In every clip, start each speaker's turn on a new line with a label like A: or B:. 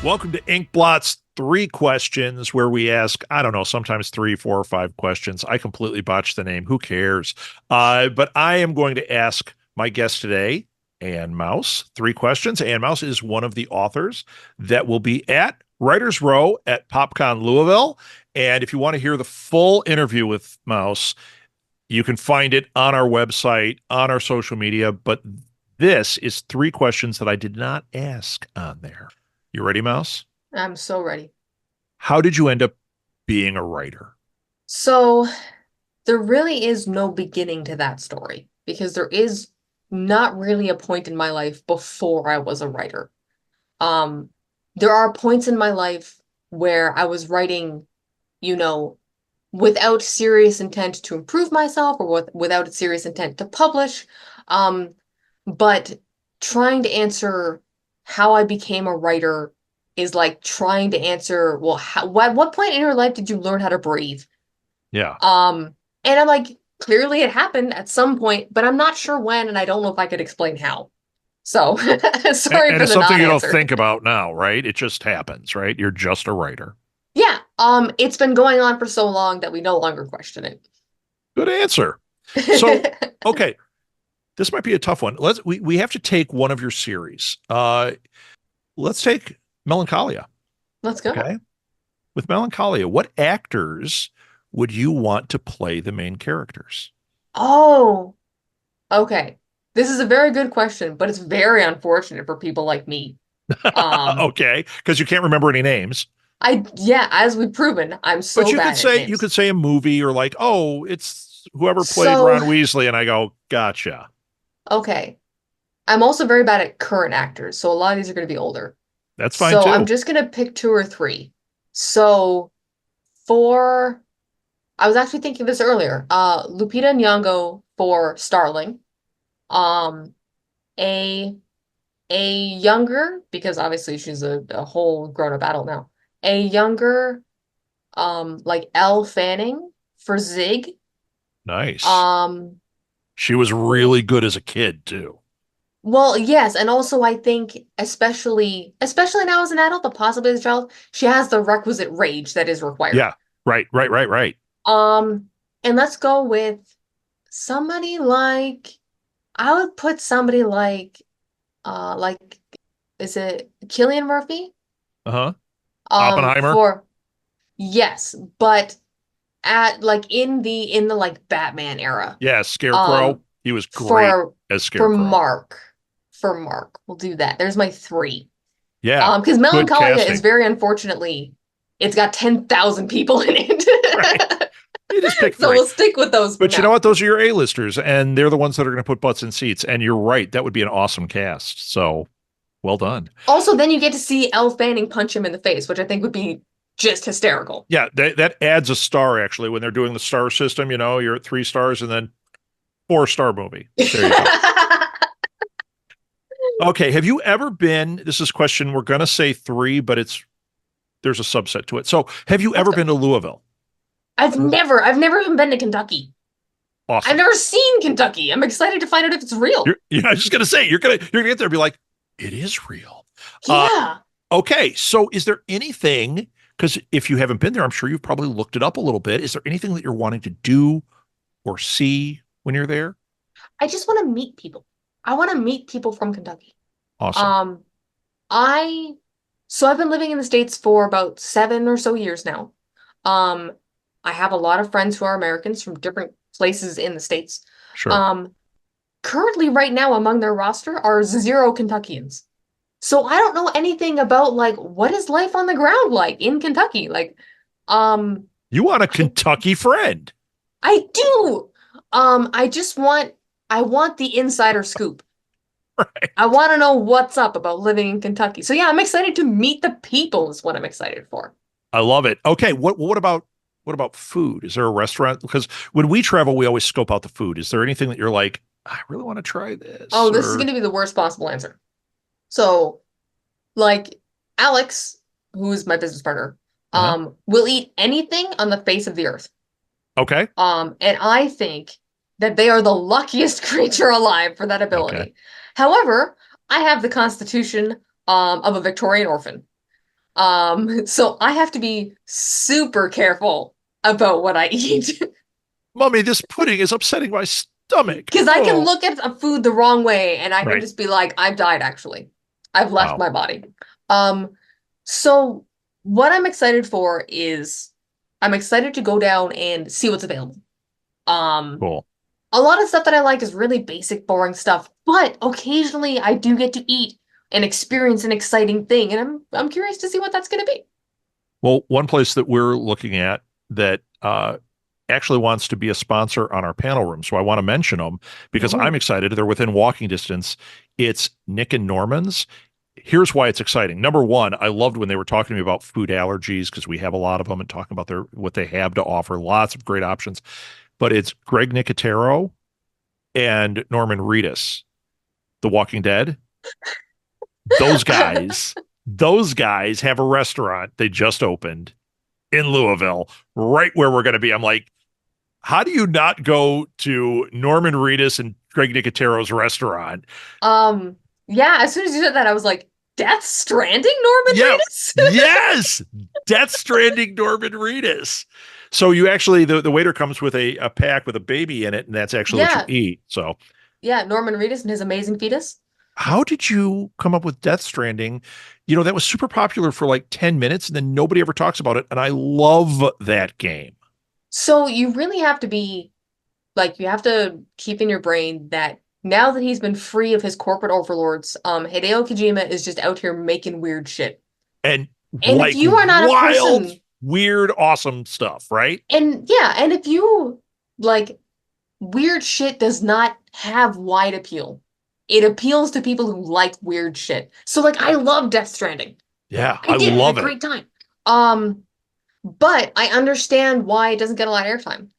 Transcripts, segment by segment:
A: Welcome to Inkblots 3 questions, where we ask, I don't know, sometimes 3, 4, or 5 questions. I completely botched the name. Who cares? But I am going to ask my guest today, Ann Mouse, 3 questions. Ann Mouse is one of the authors that will be at Writers Row at PopCon Louisville. And if you want to hear the full interview with Mouse, you can find it on our website, on our social media. But this is 3 questions that I did not ask on there. You ready, Mouse?
B: I'm so ready.
A: How did you end up being a writer?
B: So there really is no beginning to that story because there is not really a point in my life before I was a writer. Um, there are points in my life where I was writing, you know, without serious intent to improve myself or without serious intent to publish. Um, but trying to answer how I became a writer is like trying to answer, well, what point in your life did you learn how to breathe?
A: Yeah.
B: Um, and I'm like, clearly it happened at some point, but I'm not sure when, and I don't know if I could explain how. So
A: And,
B: sorry
A: and
B: for
A: it's
B: the
A: something you don't
B: non-answer.
A: think about now, right? It just happens, right? You're just a writer.
B: Yeah, it's been going on for so long that we no longer question
A: Good answer. So,
B: it.
A: okay, this might be a tough one. We have to take one of your series. Let's take Melancholia.
B: Let's go.
A: Okay. With Melancholia, what actors would you want to play the main characters?
B: Oh, okay. This is a very good question, but it's very unfortunate for people like me. Um,
A: Okay, because you can't remember any names.
B: yeah, as we've proven, I'm
A: But
B: so
A: you could
B: bad at
A: say you
B: names.
A: could say a movie or like, oh, it's whoever played
B: So,
A: Ron Weasley, and I go, gotcha.
B: okay. I'm also very bad at current actors, so a lot of these are going to be older.
A: That's fine
B: So I'm
A: too.
B: just going to pick two or three. So for, I was actually thinking this earlier, Lupita Nyong'o for Starling, um, a younger, because obviously she's a whole grown-up adult now, a younger, like Elle Fanning for Zig.
A: Nice.
B: Um,
A: She was really good as a kid too.
B: well, yes, and also I think especially now as an adult, but possibly as a child, she has the requisite rage that is required.
A: Yeah. Right. Right. Right. Right.
B: Um, and let's go with somebody like I would put somebody like is it Cillian Murphy?
A: Uh-huh. Oppenheimer.
B: For yes, but at like in the like Batman era.
A: Yeah. Scarecrow.
B: Um,
A: He was great
B: for
A: as
B: for
A: Scarecrow.
B: Mark, for Mark, we'll do that. There's my three.
A: Yeah.
B: Because
A: Good
B: Melancholia is
A: casting.
B: very unfortunately, it's got 10,000 people in
A: Right.
B: it.
A: You just pick
B: So
A: three.
B: we'll stick with those for
A: But you know
B: now.
A: what? Those are your A-listers, and they're the ones that are going to put butts in seats. And you're right. That would be an awesome cast. So well done.
B: Also, then you get to see Elle Fanning punch him in the face, which I think would be just hysterical.
A: Yeah, that adds a star actually when they're doing the star system. You're at 3 stars and then 4 star movie. There you go. Okay. Have you ever been? This is question. We're going to say three, but there's a subset to it. So have you
B: Let's
A: ever
B: go.
A: been to Louisville?
B: I've never even been to Kentucky. I've
A: Awesome.
B: never seen Kentucky. I'm excited to find out if it's real.
A: I was just going to say, you're gonna get there and be like, it is real. Uh,
B: Yeah.
A: okay. So is there anything, because if you haven't been there, I'm sure you've probably looked it up a little bit. Is there anything that you're wanting to do or see when you're there?
B: I just want to meet people. I want to meet people from Kentucky.
A: Awesome.
B: Um, I so I've been living in the States for about 7 or so years now. Um, I have a lot of friends who are Americans from different places in the States.
A: Sure.
B: Um, Currently right now among their roster are zero Kentuckians. So I don't know anything about like what is life on the ground like in Kentucky. Um,
A: You want a
B: I
A: Kentucky friend.
B: I do. I just I want the insider scoop. I want to know what's up about living in Kentucky. So yeah, I'm excited to meet the people is what I'm excited for.
A: I love it. Okay, what about food? Is there a restaurant? Because when we travel, we always scope out the food. Is there anything that you're like, I really want to try this?
B: Oh, this is going
A: Or
B: to be the worst possible answer. So, like Alex, who is my business partner,
A: uh-huh.
B: will eat anything on the face of the earth.
A: Okay.
B: And I think that they are the luckiest creature alive for that
A: Okay.
B: ability. However, I have the constitution of a Victorian orphan. So I have to be super careful about what I eat.
A: Mommy, this pudding is upsetting my stomach.
B: Because I can
A: Oh,
B: look at a food the wrong way and I can
A: right.
B: just be like, I've died actually. I've left
A: Wow.
B: my body. Um, so what I'm excited for is I'm excited to go down and see what's available. Um,
A: Cool.
B: a lot of stuff that I like is really basic, boring stuff, but occasionally I do get to eat and experience an exciting thing, and I'm curious to see what that's gonna be.
A: Well, one place that we're looking at that actually wants to be a sponsor on our panel room, so I want to mention them because I'm
B: Ooh.
A: excited. They're within walking distance. It's Nick and Norman's. Here's why it's exciting. Number one, I loved when they were talking to me about food allergies because we have a lot of them and talking about their what they have to offer. Lots of great options. But it's Greg Nicotero and Norman Reedus, The Walking Dead. Those guys, those guys have a restaurant they just opened in Louisville, right where we're going to be. I'm like, how do you not go to Norman Reedus and Greg Nicotero's restaurant?
B: Um, yeah, as soon as you said that, I was like, Death Stranding, Norman
A: Yeah,
B: Reedus?
A: yes, Death Stranding Norman Reedus. So you actually the waiter comes with a pack with a baby in it, and that's actually what you
B: Yeah,
A: eat. So
B: yeah, Norman Reedus and his amazing fetus.
A: how did you come up with Death Stranding? You know, that was super popular for like 10 minutes and then nobody ever talks about it. And I love that game.
B: So you really have to be like you have to keep in your brain that now that he's been free of his corporate overlords, Hideo Kojima is just out here making weird shit.
A: And
B: And if
A: like
B: you are not a
A: wild,
B: person,
A: weird, awesome stuff, right?
B: and yeah, and if you like weird shit does not have wide appeal. It appeals to people who like weird shit. So like I love Death Stranding.
A: Yeah,
B: I
A: I
B: did. I had a
A: love it.
B: great time. Um, but I understand why it doesn't get a lot of airtime.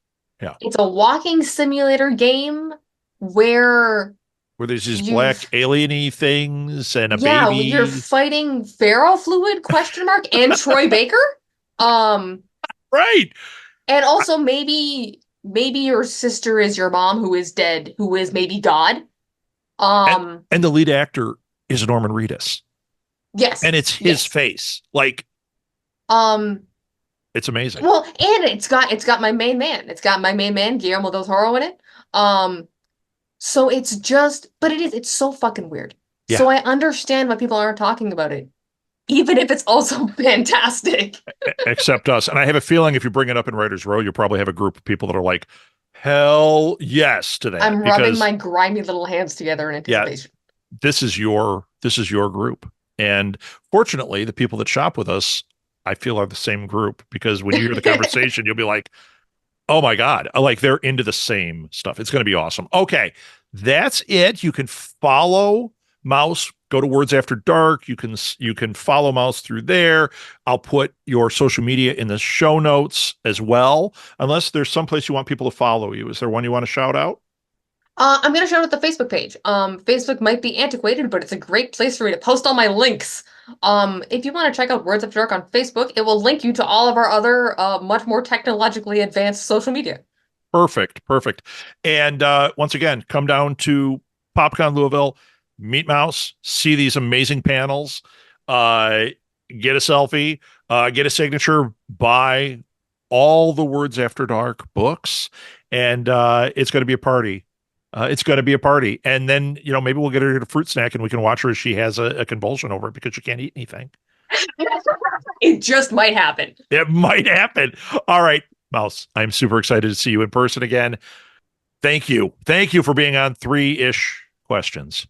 A: Yeah.
B: It's a walking simulator game where
A: Where there's these black
B: you've
A: alieny things and a
B: yeah, you're
A: baby.
B: fighting feral fluid question mark and Troy Baker. Um,
A: Right.
B: and also maybe your sister is your mom who is dead, who is maybe God.
A: And
B: Um,
A: and the lead actor is Norman Reedus.
B: yes,
A: And it's his
B: yes.
A: face. Like,
B: Um,
A: it's amazing.
B: well, and it's got my main man. It's got my main man, Guillermo del Toro in it. Um, so it's just, but it's so fucking weird. So
A: Yeah.
B: I understand why people aren't talking about it, even if it's also fantastic.
A: Except us. And I have a feeling if you bring it up in Writers Row, you'll probably have a group of people that are like, hell yes to that.
B: I'm rubbing
A: Because
B: my grimy little hands together in
A: yeah,
B: anticipation.
A: this is your group. And fortunately, the people that shop with us, I feel are the same group because when you hear the conversation, you'll be like, oh my God, like they're into the same stuff. It's going to be awesome. Okay, that's it. You can follow Mouse. Go to Words After Dark. You can follow Mouse through there. I'll put your social media in the show notes as well. Unless there's someplace you want people to follow you. Is there one you want to shout out?
B: I'm gonna shout out the Facebook page. Facebook might be antiquated, but it's a great place for me to post all my links. If you want to check out Words After Dark on Facebook, it will link you to all of our other, much more technologically advanced social media.
A: Perfect, perfect. And once again, come down to PopCon Louisville, meet Mouse, see these amazing panels, uh, get a selfie, get a signature, buy all the Words After Dark books, and it's going to be a party. It's going to be a party. And then, maybe we'll get her a fruit snack and we can watch her as she has a convulsion over it because she can't eat anything.
B: It just might happen.
A: It might happen. All right, Mouse, I'm super excited to see you in person again. Thank you. Thank you for being on Three-ish Questions.